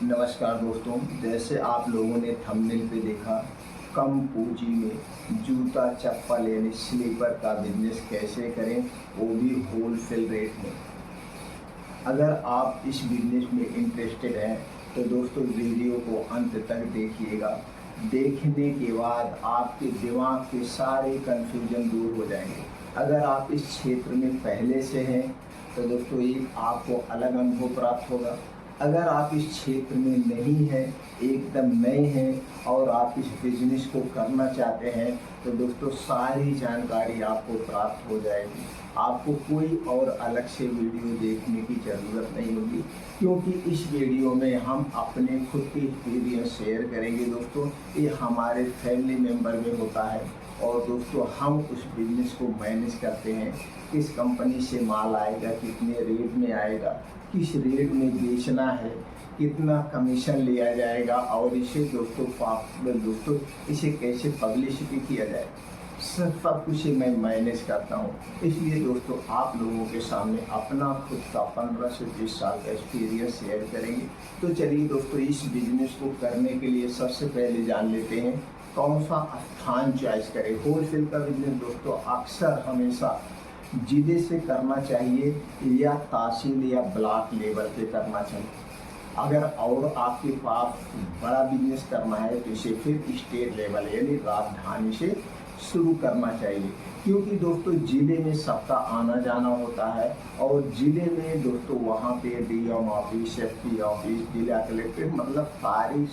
नमस्कार दोस्तों, जैसे आप लोगों ने थंबनेल पे देखा, कम पूंजी में जूता चप्पल यानी स्लीपर का बिजनेस कैसे करें, वो भी होलसेल रेट में। अगर आप इस बिजनेस में इंटरेस्टेड हैं तो दोस्तों वीडियो को अंत तक देखिएगा। देखने के बाद आपके दिमाग के सारे कन्फ्यूजन दूर हो जाएंगे। अगर आप इस क्षेत्र में पहले से हैं तो दोस्तों ये आपको अलग अनुभव प्राप्त होगा। अगर आप इस क्षेत्र में नहीं हैं, एकदम नए हैं और आप इस बिजनेस को करना चाहते हैं तो दोस्तों सारी जानकारी आपको प्राप्त हो जाएगी। आपको कोई और अलग से वीडियो देखने की ज़रूरत नहीं होगी, क्योंकि इस वीडियो में हम अपने खुद के एक्सपीरियंस शेयर करेंगे। दोस्तों ये हमारे फैमिली मेम्बर में होता है और दोस्तों हम उस बिजनेस को मैनेज करते हैं। किस कंपनी से माल आएगा, कितने रेट में आएगा, किस रेट में बेचना है, कितना कमीशन लिया जाएगा और इसे दोस्तों इसे कैसे पब्लिसिटी किया जाए, सब कुछ मैं मैनेज करता हूँ। इसलिए दोस्तों आप लोगों के सामने अपना खुद का 15 से 20 साल का एक्सपीरियंस शेयर करेंगे। तो चलिए दोस्तों इस बिजनेस को करने के लिए सबसे पहले जान लेते हैं कौन सा स्थान चॉइस करें। होलसेल का बिजनेस दोस्तों अक्सर हमेशा जिले से करना चाहिए या तहसील या ब्लॉक लेवल पे करना चाहिए। अगर और आपके पास बड़ा बिजनेस करना है तो इसे फिर स्टेट लेवल यानी राजधानी से शुरू करना चाहिए, क्योंकि दोस्तों ज़िले में सबका आना जाना होता है और ज़िले में दोस्तों वहाँ पे डीएम ऑफिस, एसपी ऑफिस, जिला कलेक्टर मतलब सारी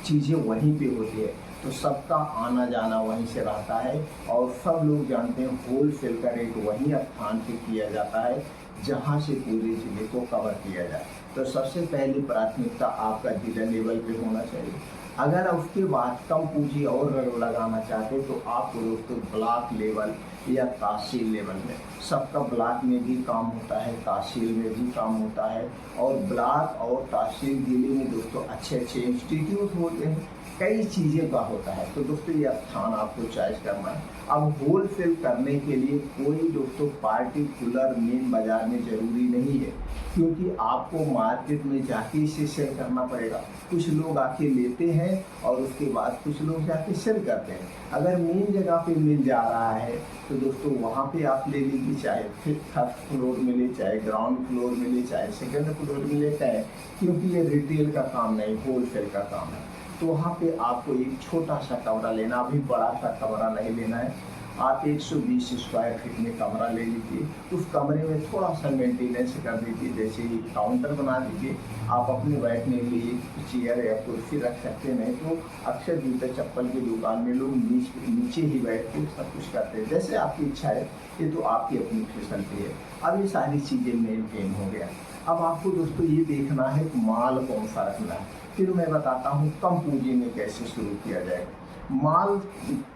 चीज़ें वहीं पे होती है, तो सबका आना जाना वहीं से रहता है और सब लोग जानते हैं होलसेल का रेट वहीं स्थान पे किया जाता है जहाँ से पूरे ज़िले को कवर किया जाए। तो सबसे पहली प्राथमिकता आपका जिला लेवल पे होना चाहिए। अगर उसके बाद कम पूंजी और लगाना चाहते तो आप दोस्तों ब्लॉक लेवल या तहसील लेवल में, सबका ब्लॉक में भी काम होता है, तहसील में भी काम होता है और ब्लॉक और तहसील जिले में दोस्तों अच्छे अच्छे इंस्टीट्यूट होते हैं, कई चीज़ें का होता है। तो दोस्तों ये स्थान आपको चॉइस करना है। अब होलसेल करने के लिए कोई दोस्तों पार्टिकुलर मेन बाज़ार में ज़रूरी नहीं है, क्योंकि आपको मार्केट में जाके इसे सेल करना पड़ेगा। कुछ लोग आके लेते हैं और उसके बाद कुछ लोग जाके सेल करते हैं। अगर मेन जगह पे मिल जा रहा है तो दोस्तों वहाँ पे आप ले लीजिए, चाहे फिर फर्स्ट फ्लोर मिले, चाहे ग्राउंड फ्लोर मिले, चाहे सेकेंड फ्लोर मिले, चाहे, क्योंकि ये रिटेल का काम नहीं होलसेल का काम है। तो वहाँ पे आपको एक छोटा सा कमरा लेना, अभी बड़ा सा कमरा नहीं लेना है। आप 120 स्क्वायर फीट में कमरा ले लीजिए, उस कमरे में थोड़ा सा मेंटेनेंस कर दीजिए, जैसे ही काउंटर बना दीजिए। आप अपने बैठने के लिए चेयर या कुर्सी रख सकते, नहीं तो अक्सर जूते चप्पल की दुकान में लोग नीचे ही बैठ के सब कुछ करते हैं। जैसे आपकी इच्छा है, ये तो आपकी अपनी फैसिलिटी है। अब ये सारी चीज़ें मेनटेन हो गया। अब आपको दोस्तों ये देखना है माल कौन सा रखना है। फिर मैं बताता हूँ कम पूंजी में कैसे शुरू किया जाएगा। माल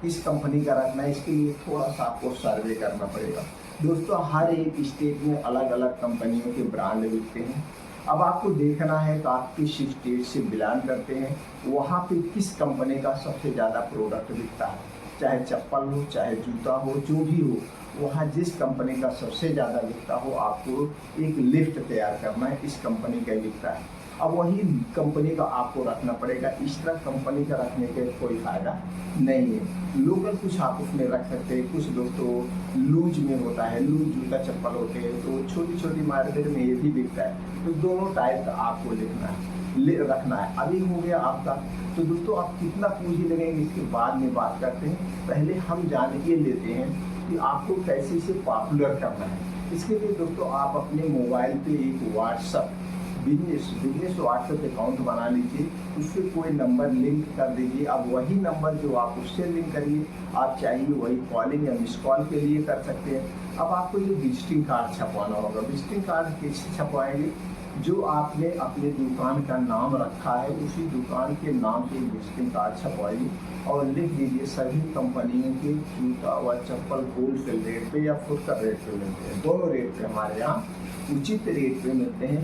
किस कंपनी का रखना है, इसके लिए थोड़ा सा आपको सर्वे करना पड़ेगा। दोस्तों हर एक स्टेट में अलग अलग कंपनियों के ब्रांड बिकते हैं। अब आपको देखना है कि आप किस स्टेट से बिलोंग करते हैं, वहाँ पे किस कंपनी का सबसे ज़्यादा प्रोडक्ट बिकता है, चाहे चप्पल हो, चाहे जूता हो, जो भी हो, वहाँ जिस कंपनी का सबसे ज़्यादा बिकता हो आपको एक लिस्ट तैयार करना है, इस कंपनी का बिकता है। अब वही कंपनी का आपको रखना पड़ेगा। इस तरह कंपनी का रखने के कोई फ़ायदा नहीं है। लोकल कुछ आप उसमें रख सकते हैं, कुछ दोस्तों लूज में होता है, लूज जूता चप्पल होते हैं, तो छोटी छोटी मार्केट में ये भी बिकता है। तो दोनों टाइप का आपको रखना है। अभी हो गया आपका। तो दोस्तों आप कितना पूंजी लगेंगे इसके बाद में बात करते हैं। पहले हम जान के लेते हैं कि आपको कैसे इसे पॉपुलर करना है। इसके लिए दोस्तों आप अपने मोबाइल पे एक व्हाट्सअप बिजनेस व्हाट्सएप अकाउंट बना लीजिए, उससे कोई नंबर लिंक कर दीजिए। अब वही नंबर जो आप उससे लिंक करिए, आप चाहिए वही कॉलिंग या मिस कॉल के लिए कर सकते हैं। अब आपको ये विजिटिंग कार्ड छपवाना होगा। विजिटिंग कार्ड कैसे छपवाएंगे, जो आपने अपने दुकान का नाम रखा है उसी दुकान के नाम से विजिटिंग कार्ड छपवाइए और लिख दीजिए सभी कंपनियों के जूता व चप्पल होलसेल रेट पे या फुटकर रेट पे मिलते हैं। दोनों रेट पे हमारे यहाँ उचित रेट पे मिलते हैं,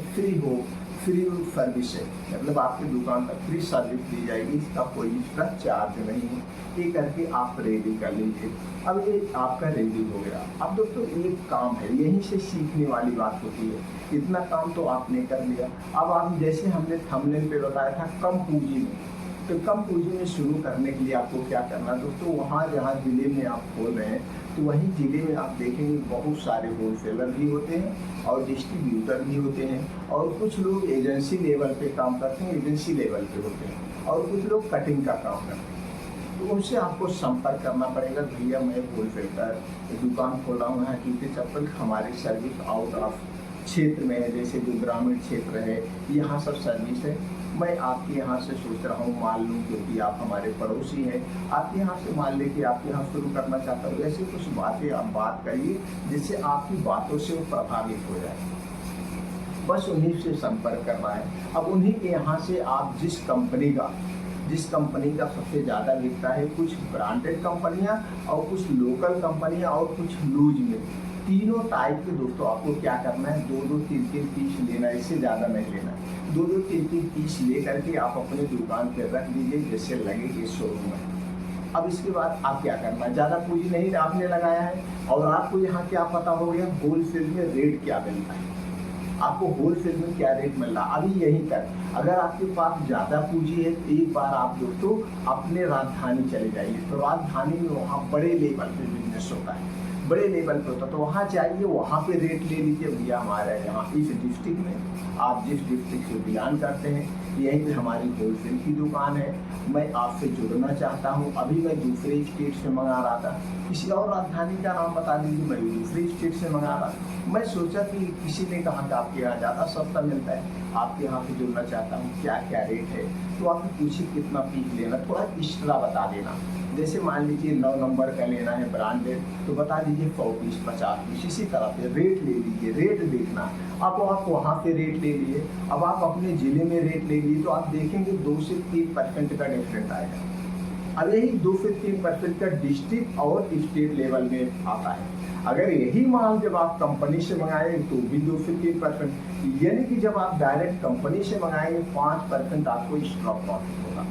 फ्री सर्विस है, मतलब आपकी दुकान तक फ्री सर्विस दी जाएगी, इसका कोई इसका चार्ज नहीं है। ये करके आप रेडी कर लीजिए। अब ये आपका रेडी हो गया। अब दोस्तों एक काम है, यहीं से सीखने वाली बात होती है। इतना काम तो आपने कर लिया, अब आप जैसे हमने थंबनेल पे बताया था कम पूंजी में, तो कम पूंजी में शुरू करने के लिए आपको क्या करना है दोस्तों, वहाँ जहाँ ज़िले में आप खोल रहे हैं तो वहीं ज़िले में आप देखेंगे बहुत सारे होलसेलर भी होते हैं और डिस्ट्रीब्यूटर भी होते हैं, और कुछ लोग एजेंसी लेवल पे काम करते हैं, एजेंसी लेवल पे होते हैं, और कुछ लोग कटिंग का काम करते हैं। तो उनसे आपको संपर्क करना पड़ेगा, भैया मैं होलसेल का दुकान खोला हूँ यहाँ जूते चप्पल, हमारी सर्विस आउट ऑफ क्षेत्र में है, जैसे जो ग्रामीण क्षेत्र है यहाँ सब सर्विस है, मैं आपके यहाँ से सोच रहा हूँ माल लूँ, क्योंकि आप हमारे पड़ोसी हैं, आपके यहाँ से माल लेके आपके यहाँ शुरू करना चाहता हूँ। ऐसी कुछ बातें आप बात करिए जिससे आपकी बातों से वो प्रभावित हो जाए। बस उन्हीं से संपर्क करना है। अब उन्हीं के यहाँ से आप जिस कंपनी का सबसे ज़्यादा बिकता है, कुछ ब्रांडेड कंपनियां और कुछ लोकल कंपनियां और कुछ लूज में, तीनों टाइप के दोस्तों आपको क्या करना है, 2-2, 3-3 पीस लेना है, इससे ज़्यादा नहीं लेना है। 2-2, 3-3 पीस ले करके आप अपने दुकान पर रख दीजिए, जैसे लगे कि शोरूम है। अब इसके बाद आप क्या करना है, ज़्यादा पूंजी नहीं आपने लगाया है, और आपको यहाँ क्या पता हो गया होलसेल में रेट क्या मिलता है, आपको होलसेल में क्या रेट मिल रहा है। अभी यहीं तक अगर आपके पास ज़्यादा पूंजी है तो एक बार आप दोस्तों अपने राजधानी चले जाइए, तो राजधानी में वहाँ बड़े लेवल पे बिजनेस होता है, बड़े लेवल पे होता है, तो वहाँ जाइए, वहाँ पे रेट ले लीजिए। भैया हमारे यहाँ इस डिस्ट्रिक्ट में, आप जिस डिस्ट्रिक्ट से बिलोंग करते हैं, यहीं पे हमारी होलसेल की दुकान है, मैं आपसे जुड़ना चाहता हूँ। अभी मैं दूसरे स्टेट से मंगा रहा था, किसी और राजधानी का नाम बता दीजिए, मैं दूसरे स्टेट से मंगा रहा था। मैं सोचा कि किसी ने कहा कि आपके यहाँ ज़्यादा सस्ता मिलता है, आपके यहाँ से जुड़ना चाहता हूँ, क्या क्या रेट है। तो आप पूछिए कितना पीस लेना, थोड़ा एक्स्ट्रा बता देना। जैसे मान लीजिए 9 नंबर का लेना है ब्रांडेड, तो बता दीजिए 100 पीस 50 पीस, इसी तरह से रेट ले लीजिए, रेट देखना। अब आप वहाँ पे रेट ले लिए, अब आप अपने ज़िले में रेट ले लिए, तो आप देखेंगे 2 से 3% का डिफरेंट आएगा। अब यही 2 से 3% का डिस्ट्रिक्ट और स्टेट लेवल में आता है। अगर यही माल जब आप कंपनी से मंगाएंगे तो भी 2 से 3%, यानी कि जब आप डायरेक्ट कंपनी से मंगाएंगे 5% आपको एक्स्ट्रा प्रॉफिट होगा,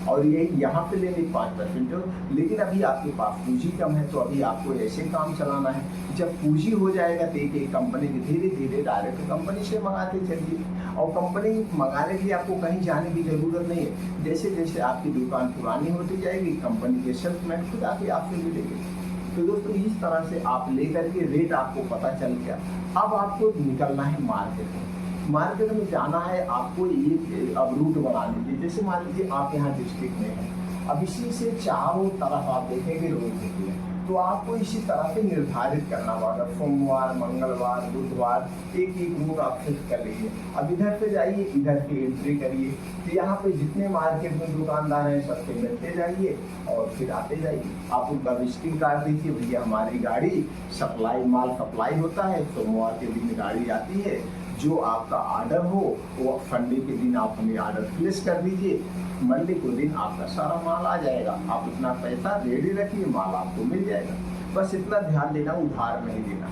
और ये यहाँ पे लेंगे 5% हो। लेकिन अभी आपके पास पूंजी कम है, तो अभी आपको ऐसे काम चलाना है, जब पूंजी हो जाएगा तो एक कंपनी के धीरे धीरे डायरेक्ट कंपनी से मंगाते चलिए, और कंपनी मंगाने के लिए आपको कहीं जाने की ज़रूरत नहीं है। जैसे जैसे आपकी दुकान पुरानी होती जाएगी, कंपनी के सेल्समैन खुद आके आपसे मिलेंगे। तो दोस्तों इस तरह से आप लेकर के रेट आपको पता चल गया। अब आपको निकलना है मार्केट में, मार्केट में जाना है आपको। ये अब रूट बना लीजिए, जैसे मान लीजिए आप यहाँ डिस्ट्रिक्ट में हैं, अब इसी से चारों तरफ आप देखेंगे रोड होती है, तो आपको इसी तरह से निर्धारित करना होगा। सोमवार, मंगलवार, बुधवार एक रूट आप फिक्स कर लीजिए। अब इधर से जाइए, इधर से एंट्री करिए, तो यहाँ पे जितने मार्केट में दुकानदार हैं सबसे मिलते जाइए और फिर आते जाइए। आप उनका विजिटिंग कार्ड दीजिए, भैया हमारी गाड़ी सप्लाई, माल सप्लाई होता है, सोमवार के दिन गाड़ी आती है, जो आपका ऑर्डर हो वो संडे के दिन आप हमें ऑर्डर प्लेस कर दीजिए, मंडे को दिन आपका सारा माल आ जाएगा। आप इतना पैसा रेडी रखिए, माल आपको मिल जाएगा। बस इतना ध्यान देना, उधार नहीं देना।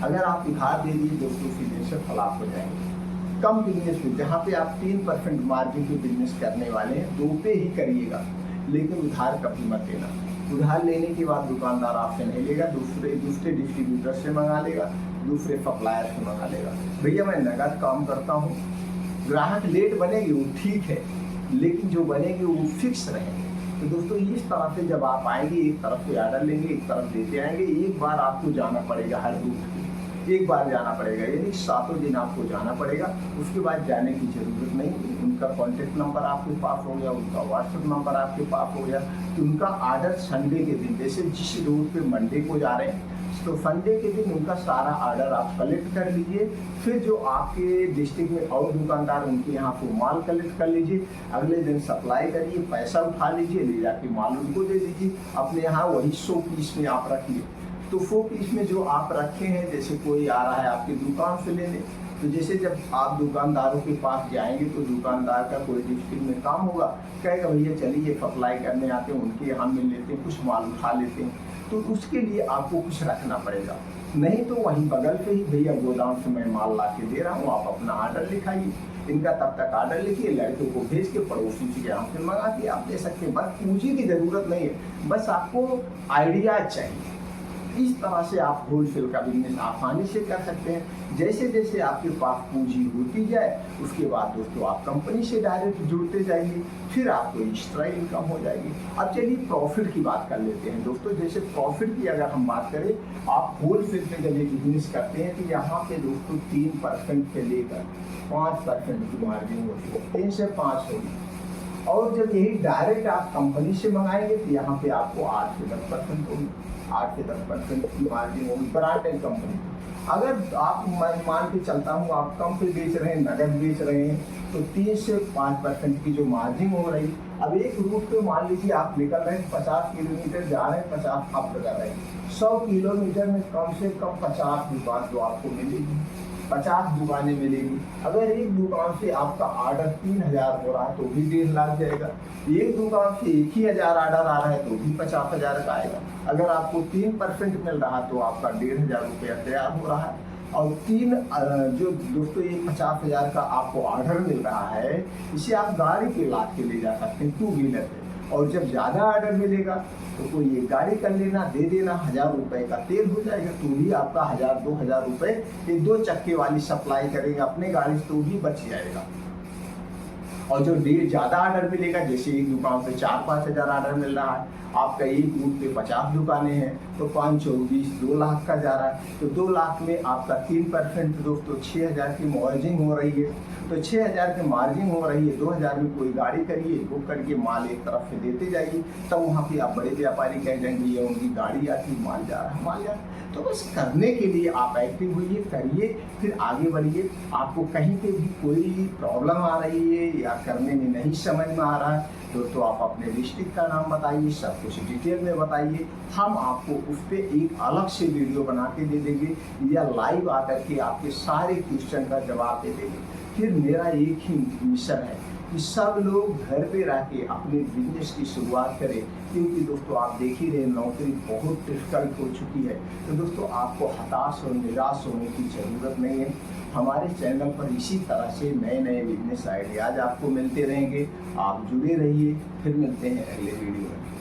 अगर आप उधार दे दिए दोस्तों, सीधे से फ्लॉप हो जाएंगे। कम बिजनेस में जहाँ पे आप 3% मार्जिन पे बिजनेस करने वाले हैं, 2 पे ही करिएगा, लेकिन उधार कभी मत देना। उधार लेने के बाद दुकानदार आपसे नहीं लेगा, दूसरे डिस्ट्रीब्यूटर से मंगा लेगा, दूसरे सप्लायर से मंगा लेगा। भैया मैं नगद काम करता हूँ, ग्राहक लेट बनेगी वो ठीक है, लेकिन जो बनेगी वो फिक्स रहेंगे। तो दोस्तों इस तरह से जब आप आएंगे, एक तरफ से ऑर्डर लेंगे, एक तरफ देते आएंगे। एक बार आपको जाना पड़ेगा, हर रूट एक बार जाना पड़ेगा, यानी 7 दिन आपको जाना पड़ेगा। उसके बाद जाने की जरूरत नहीं। उनका कॉन्टेक्ट नंबर आपके पास हो गया, उनका व्हाट्सएप नंबर आपके पास हो गया, तो उनका ऑर्डर संडे के दिन, जैसे जिस रूट पे मंडे को जा रहे हैं, तो संडे के दिन उनका सारा ऑर्डर आप कलेक्ट कर लीजिए। फिर जो आपके डिस्ट्रिक्ट में और दुकानदार, उनके यहाँ को माल कलेक्ट कर लीजिए, अगले दिन सप्लाई करिए, पैसा उठा लीजिए, ले जाके माल उनको दे दीजिए। अपने यहाँ वही 100 पीस में आप रखिए। तो 100 पीस में जो आप रखे हैं, जैसे कोई आ रहा है आपकी दुकान से लेने, तो जैसे जब आप दुकानदारों के पास जाएंगे तो दुकानदार का कोई डिस्ट्रिक्ट में काम होगा, कहेगा भैया चलिए सप्लाई करने आते हैं, उनके यहाँ मिल लेते हैं, कुछ माल उठा लेते हैं। तो उसके लिए आपको कुछ रखना पड़ेगा, नहीं तो वहीं बगल पे ही भैया गोदाम से मैं माल ला के दे रहा हूँ, आप अपना ऑर्डर लिखाइए। इनका तब तक ऑर्डर लिखिए, लड़कों को भेज के पड़ोसी के यहाँ फिर मंगा के आप दे सकते हैं। बस पूंजी की ज़रूरत नहीं है, बस आपको आइडिया चाहिए। इस तरह से आप होलसेल का बिजनेस आसानी से कर सकते हैं। जैसे जैसे आपके पास पूंजी होती जाए उसके बाद दोस्तों आप कंपनी से डायरेक्ट जुड़ते जाइए, फिर आपको एक्स्ट्रा इनकम हो जाएगी। अब चलिए प्रॉफिट की बात कर लेते हैं दोस्तों। जैसे प्रॉफिट की अगर हम बात करें, आप होलसेल पे जब ये बिजनेस करते हैं तो यहाँ पे दोस्तों 3% से लेकर 5% की मार्जिन होती है, 3 से 5 होगी। और जब यही डायरेक्ट आप कंपनी से मंगाएंगे तो यहाँ पे आपको 8 से 10% होगी, 8 से 10% की मार्जिन होगी ब्रांडेड कंपनी। अगर आप मान के चलता हूँ आप कम पे बेच रहे हैं, नगद बेच रहे हैं, तो 3 से 5% की जो मार्जिन हो रही। अब एक रूट पे मान लीजिए आप निकल रहे हैं 50 किलोमीटर जा रहे हैं, 50 आप लगा रहे हैं, 100 किलोमीटर में कम से कम 50 दुकान तो आपको मिलेगी, 50 दुकानें मिलेगी। अगर एक दुकान से आपका ऑर्डर 3000 हो रहा है तो भी 1.5 लाख जाएगा। एक दुकान से 1000 ऑर्डर आ रहा है तो भी 50,000 का आएगा। अगर आपको 3% मिल रहा है तो आपका 1500 रुपया तैयार हो रहा है। और जो दोस्तों ये 50,000 का आपको ऑर्डर मिल रहा है, इसे आप गाड़ी के लाद के ले जा सकते हैं 2 व्हीलर पे। और जब ज़्यादा ऑर्डर मिलेगा तो कोई ये गाड़ी कर लेना, दे देना, 1000 रुपये का तेल हो जाएगा, तो भी आपका 1000-2000 रुपये ये 2 चक्के वाली सप्लाई करेंगे अपने गाड़ी से तो भी बच जाएगा। और जो ज़्यादा ऑर्डर मिलेगा, जैसे एक दुकान पे 4-5 हज़ार ऑर्डर मिल रहा है, आपका एक रूट पे 50 दुकानें हैं तो 5 चौक 20, 2 लाख का जा रहा है। तो 2 लाख में आपका 3% दोस्तों 6000 की मार्जिन हो रही है। तो 6000 की मार्जिन हो रही है, 2000 में कोई गाड़ी करिए, बुक करके माल एक तरफ से देते जाइए, तब वहाँ पे आप बड़े व्यापारी कह जाएंगे ये उनकी गाड़ी आती, माल जा रहा है, माल जा रहा है। तो बस करने के लिए आप एक्टिव होइए, करिए, फिर आगे बढ़िए। आपको कहीं पे भी कोई प्रॉब्लम आ रही है या करने में नहीं समझ में आ रहा है तो आप अपने डिस्ट्रिक्ट का नाम बताइए, सब कुछ डिटेल में बताइए, हम आपको उस पर एक अलग से वीडियो बना के दे देंगे या लाइव आकर के आपके सारे क्वेश्चन का जवाब दे देंगे। फिर मेरा एक ही मिशन है कि सब लोग घर पे रह के अपने बिजनेस की शुरुआत करें, क्योंकि दोस्तों आप देख ही रहे नौकरी बहुत डिफिकल्ट हो चुकी है। तो दोस्तों आपको हताश और निराश होने की ज़रूरत नहीं है। हमारे चैनल पर इसी तरह से नए नए बिजनेस आइडियाज़ आपको मिलते रहेंगे। आप जुड़े रहिए, फिर मिलते हैं अगले वीडियो में।